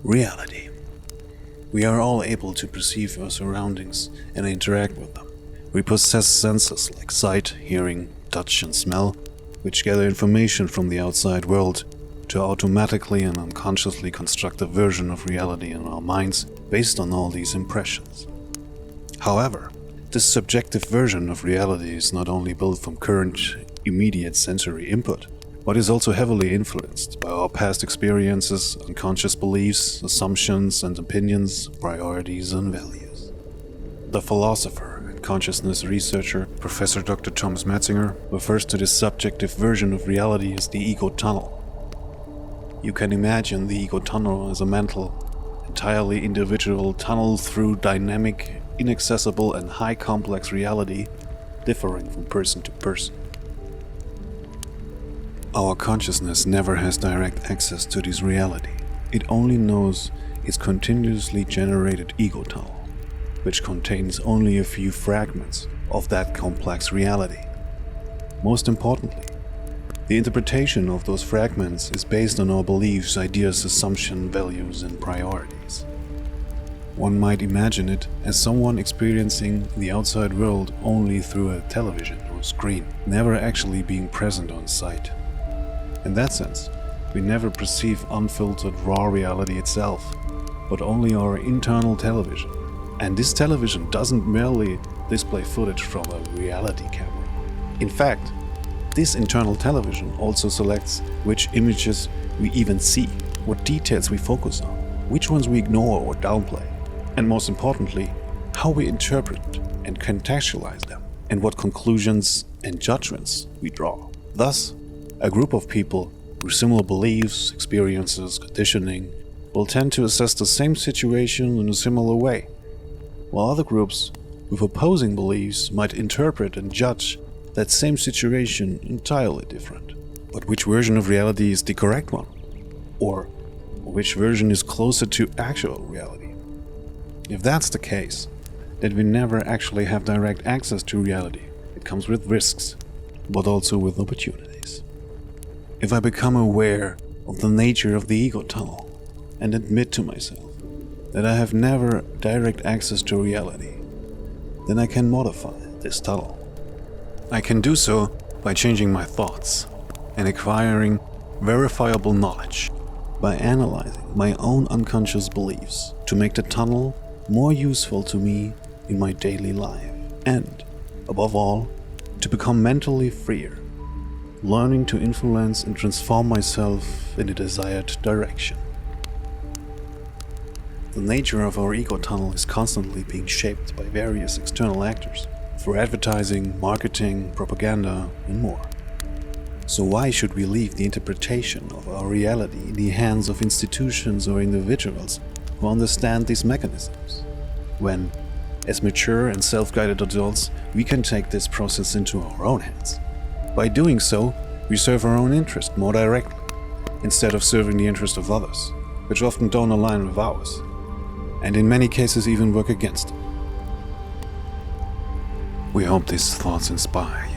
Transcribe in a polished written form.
Reality. We are all able to perceive our surroundings and interact with them. We possess senses like sight, hearing, touch, and smell, which gather information from the outside world to automatically and unconsciously construct a version of reality in our minds based on all these impressions. However, this subjective version of reality is not only built from current, immediate sensory input, but is also heavily influenced by our past experiences, unconscious beliefs, assumptions and opinions, priorities and values. The philosopher and consciousness researcher, Professor Dr. Thomas Metzinger, refers to this subjective version of reality as the ego tunnel. You can imagine the ego tunnel as a mental, entirely individual tunnel through dynamic, inaccessible and high complex reality, differing from person to person. Our consciousness never has direct access to this reality. It only knows its continuously generated ego tunnel, which contains only a few fragments of that complex reality. Most importantly, the interpretation of those fragments is based on our beliefs, ideas, assumptions, values, and priorities. One might imagine it as someone experiencing the outside world only through a television or screen, never actually being present on site. In that sense, we never perceive unfiltered raw reality itself, but only our internal television. And this television doesn't merely display footage from a reality camera. In fact, this internal television also selects which images we even see, what details we focus on, which ones we ignore or downplay, and most importantly, how we interpret and contextualize them, and what conclusions and judgments we draw. Thus, a group of people with similar beliefs, experiences, conditioning will tend to assess the same situation in a similar way, while other groups with opposing beliefs might interpret and judge that same situation entirely different. But which version of reality is the correct one? Or which version is closer to actual reality? If that's the case, then we never actually have direct access to reality. It comes with risks, but also with opportunities. If I become aware of the nature of the ego tunnel and admit to myself that I have never direct access to reality, then I can modify this tunnel. I can do so by changing my thoughts and acquiring verifiable knowledge, by analyzing my own unconscious beliefs to make the tunnel more useful to me in my daily life, and, above all, to become mentally freer, learning to influence and transform myself in a desired direction. The nature of our ego tunnel is constantly being shaped by various external actors, through advertising, marketing, propaganda, and more. So why should we leave the interpretation of our reality in the hands of institutions or individuals who understand these mechanisms, when, as mature and self-guided adults, we can take this process into our own hands? By doing so, we serve our own interest more directly, instead of serving the interest of others, which often don't align with ours, and in many cases even work against it. We hope these thoughts inspire